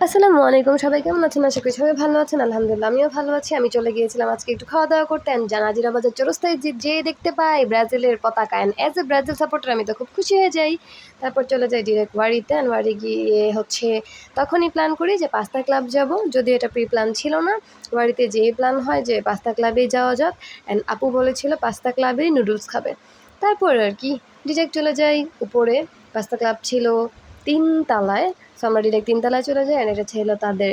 আসসালামু আলাইকুম, সবাই কেমন আছেন? আশা করি সবাই ভালো আছেন। আলহামদুলিল্লাহ আমিও ভালো আছি। আমি চলে গিয়েছিলাম আজকে একটু খাওয়া-দাওয়া করতে অ্যান্ড নাজিরা বাজার চৌরাস্তায় যেয়ে দেখতে পাই ব্রাজিলের পতাকা and as a Brazil supporter আমি তো খুব খুশি হয়ে যাই। তারপর চলে যাই ডিরেক্ট ওয়ারিতে অ্যান্ড ওয়ারি গিয়ে তখনই প্ল্যান করি যে পাস্তা ক্লাব যাবো। যদিও এটা প্রি প্ল্যান ছিল না। ওয়ারিতে যেয়ে প্ল্যান হয় যে পাস্তা ক্লাবেই যাওয়া যাক অ্যান্ড আপু বলেছিল পাস্তা ক্লাবেই নুডলস খাবে। তারপর আর কি ডিরেক্ট চলে যাই উপরে। পাস্তা ক্লাব ছিল ৩ তলায়। সো আমরা ডিরেক্ট ৩ তলায় চলে যাই অ্যান্ড এটা ছিল তাদের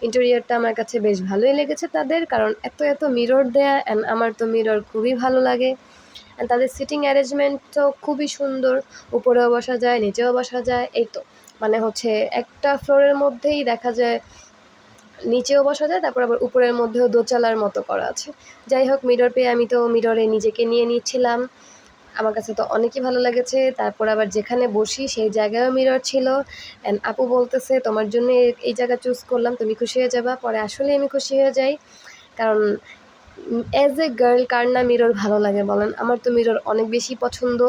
ইন্টেরিয়রটা আমার কাছে বেশ ভালোই লেগেছে তাদের, কারণ এত মিরর দেয়া অ্যান্ড আমার তো মিরর খুবই ভালো লাগে। অ্যান্ড তাদের সিটিং অ্যারেঞ্জমেন্টও খুবই সুন্দর, উপরেও বসা যায় নিচেও বসা যায়। এই তো মানে একটা ফ্লোরের মধ্যেই দেখা যায় নিচেও বসা যায়, তারপর আবার উপরের মধ্যেও দোতলার মতো করা আছে। যাই হোক, মিরর পেয়ে আমি তো মিররে নিজেকে নিয়ে নিচ্ছিলাম। আমার কাছে তো অনেকই ভালো লেগেছে। তারপর আবার যেখানে বসি সেই জায়গায়ও মিরর ছিল অ্যান্ড আপু বলতেছে তোমার জন্য এই জায়গা চুজ করলাম, তুমি খুশি হয়ে যাবা। পরে আসলেই আমি খুশি হয়ে যাই, কারণ অ্যাজ এ গার্ল কার না মিরর ভালো লাগে বলেন? আমার তো মিরর অনেক বেশি পছন্দ।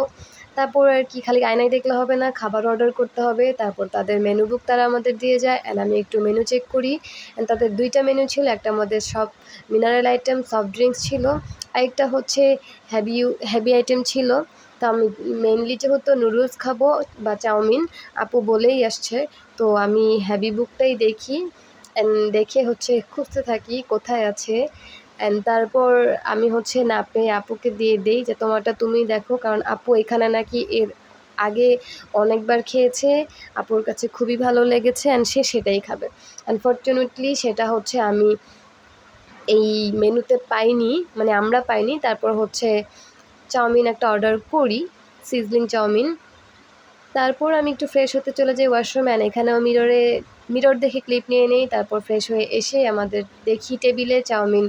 তারপর আর কি, খালি আয়নায় দেখলে হবে না, খাবার অর্ডার করতে হবে। তারপর তাদের মেনু বুক তারা আমাদের দিয়ে যায় অ্যান্ড আমি একটু মেনু চেক করি। অ্যান্ড তাদের 2টা মেনু ছিল, একটার মধ্যে সব মিনারেল আইটেম, সফট ড্রিঙ্কস ছিল, আরেকটা হেভি আইটেম ছিল। তো আমি মেইনলি যেহেতু নুডলস খাবো বা চাউমিন আপু বলেই আসছে, তো আমি হেভি বুকটাই দেখি অ্যান্ড দেখে খুঁজতে থাকি কোথায় আছে। অ্যান্ড তারপর আমি না পেয়ে আপুকে দিয়ে দেই যে তোমারটা তুমিই দেখো, কারণ আপু এখানে নাকি এর আগে অনেকবার খেয়েছে, আপুর কাছে খুবই ভালো লেগেছে অ্যান্ড সে সেটাই খাবে। আনফর্চুনেটলি সেটা আমি এই মেনুতে পাইনি, মানে আমরা পাইনি। তারপর চাউমিন একটা অর্ডার করি, সিজলিং চাউমিন। তারপর আমি একটু ফ্রেশ হতে চলে যাই ওয়াশরুমে অ্যান্ড এখানেও মিরর দেখে ক্লিপ নিয়ে নেই। তারপর ফ্রেশ হয়ে এসে আমাদের দেখি টেবিলে চাউমিন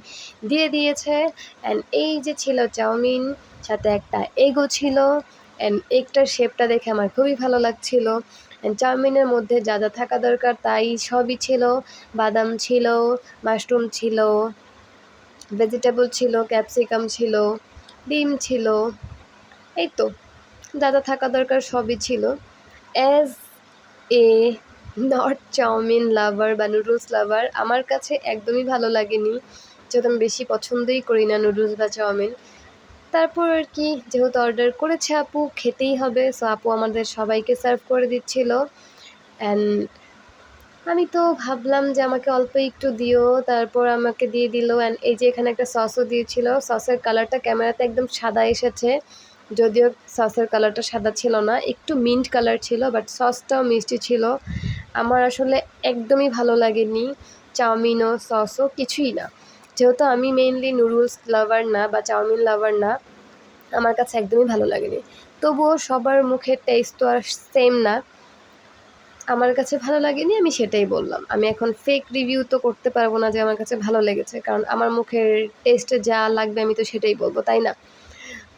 দিয়ে দিয়েছে অ্যান্ড এই যে ছিল চাউমিন, সাথে একটা এগও ছিল অ্যান্ড এগটার শেপটা দেখে আমার খুবই ভালো লাগছিল। অ্যান্ড চাউমিনের মধ্যে যা যা থাকা দরকার তাই সবই ছিল। বাদাম ছিল, মাশরুম ছিল, ভেজিটেবল ছিল, ক্যাপসিকাম ছিল, ডিম ছিল, এই তো যা যা থাকা দরকার সবই ছিল। অ্যাজ এ নট চাউমিন লাভার বা নুডলস লাভার, আমার কাছে একদমই ভালো লাগেনি, যেহেতু আমি বেশি পছন্দই করি না নুডলস বা চাউমিন। তারপর আর কি, যেহেতু অর্ডার করেছে আপু, খেতেই হবে। সো আপু আমাদের সবাইকে সার্ভ করে দিচ্ছিল অ্যান্ড আমি তো ভাবলাম যে আমাকে অল্প একটু দিও, তারপর আমাকে দিয়ে দিল অ্যান্ড এই যে এখানে একটা সসও দিয়েছিল। সসের কালারটা ক্যামেরাতে একদম সাদা এসেছে, যদিও সসের কালারটা সাদা ছিল না, একটু মিন্ট কালার ছিল, বাট সসটাও মিষ্টি ছিল। আমার আসলে একদমই ভালো লাগেনি চাউমিনও সসও কিছুই না, যেহেতু আমি মেইনলি নুডলস লাভার না বা চাউমিন লাভার না, আমার কাছে একদমই ভালো লাগেনি। তবুও সবার মুখের টেস্ট তো আর সেম না, আমার কাছে ভালো লাগেনি, আমি সেটাই বললাম। আমি এখন ফেক রিভিউ তো করতে পারবো না যে আমার কাছে ভালো লেগেছে, কারণ আমার মুখের টেস্টে যা লাগবে আমি তো সেটাই বলবো, তাই না?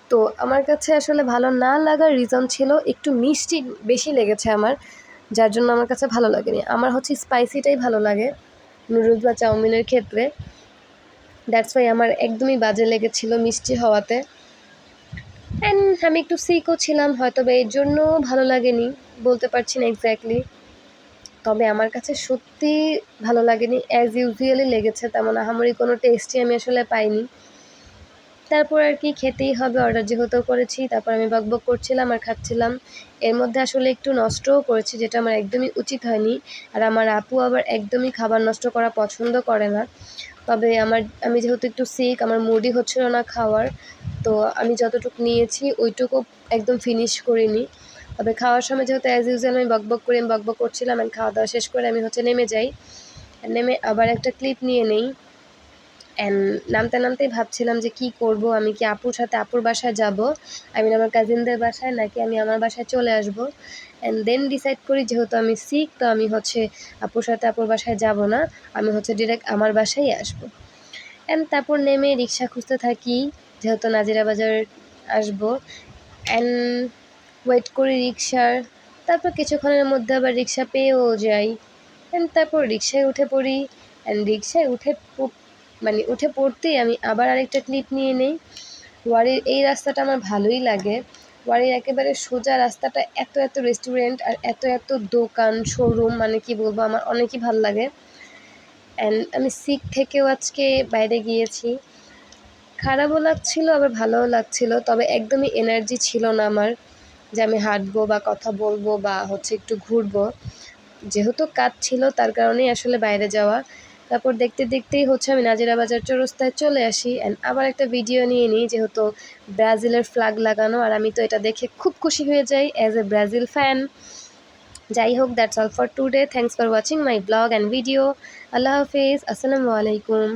তো আমার কাছে আসলে ভালো না লাগার রিজন ছিল একটু মিষ্টি বেশি লেগেছে আমার, যার জন্য আমার কাছে ভালো লাগেনি। আমার স্পাইসিটাই ভালো লাগে নুডলস বা চাউমিনের ক্ষেত্রে, দ্যাটস ওয়াই আমার একদমই বাজে লেগেছিল মিষ্টি হওয়াতে। অ্যান্ড আমি একটু সিকও ছিলাম, হয়তো বা এর জন্য ভালো লাগেনি, বলতে পারছি না এক্স্যাক্টলি। তবে আমার কাছে সত্যি ভালো লাগেনি, অ্যাজ ইউজুয়ালি লেগেছে, তেমন আহামরি কোনো টেস্টই আমি আসলে পাইনি। তারপর আর কি, খেতেই হবে, অর্ডার যেহেতু করেছি। তারপর আমি বকবক করছিলাম আর খাচ্ছিলাম। এর মধ্যে আসলে একটু নষ্টও করেছি, যেটা আমার একদমই উচিত হয়নি। আর আমার আপু আবার একদমই খাবার নষ্ট করা পছন্দ করে না। তবে আমি যেহেতু একটু সিক, আমার মুডই হচ্ছিল না খাওয়ার, তো আমি যতটুকু নিয়েছি ওইটুকু একদম ফিনিশ করিনি। তবে খাওয়ার সময় যেহেতু অ্যাজ ইউজুয়াল আমি বকবক করছিলাম অ্যান্ড খাওয়া দাওয়া শেষ করে আমি নেমে যাই। নেমে আবার একটা ক্লিপ নিয়ে নেই অ্যান্ড নামতেই ভাবছিলাম যে কী করব, আমি কি আপুর সাথে আপুর বাসায় যাব, আমার কাজিনদের বাসায়, নাকি আমি আমার বাসায় চলে আসব। অ্যান্ড দেন ডিসাইড করি যেহেতু আমি সিক, তো আমি আপুর সাথে আপুর বাসায় যাব না, আমি ডিরেক্ট আমার বাসায় আসব। অ্যান্ড তারপর নেমে রিক্সা খুঁজতে থাকি, যেহেতু নাজিরা বাজার আসবো। অ্যান্ড ওয়েট করি রিক্সার, তারপর কিছুক্ষণের মধ্যে আবার রিক্সা পেয়েও যাই অ্যান্ড তারপর রিক্সায় উঠে পড়ি। অ্যান্ড রিক্সায় উঠে পড়তেই আমি আবার আরেকটা ক্লিপ নিয়ে নেই। ওয়ারির এই রাস্তাটা আমার ভালোই লাগে, বাড়ির একেবারে সোজা রাস্তাটা এত এত রেস্টুরেন্ট আর এত এত দোকান শোরুম, মানে কি বলবো, আমার অনেকই ভালো লাগে। অ্যান্ড আমি সিক থেকেও আজকে বাইরে গিয়েছি, খারাপও লাগছিল আবার ভালোও লাগছিল, তবে একদমই এনার্জি ছিল না আমার যে আমি হাঁটবো বা কথা বলবো বা একটু ঘুরবো। যেহেতু কাজ ছিল তার কারণেই আসলে বাইরে যাওয়া। তারপর দেখতে দেখতেই আমি নাজিরা বাজার চৌরাস্তায় চলে আসি অ্যান্ড আবার একটা ভিডিও নিয়ে নিই, যেহেতু ব্রাজিলের ফ্ল্যাগ লাগানো, আর আমি তো এটা দেখে খুব খুশি হয়ে যাই অ্যাজ এ ব্রাজিল ফ্যান। যাই হোক, that's all for today. Thanks for watching my blog and video. আল্লাহ হাফিজ, আসসালামু আলাইকুম।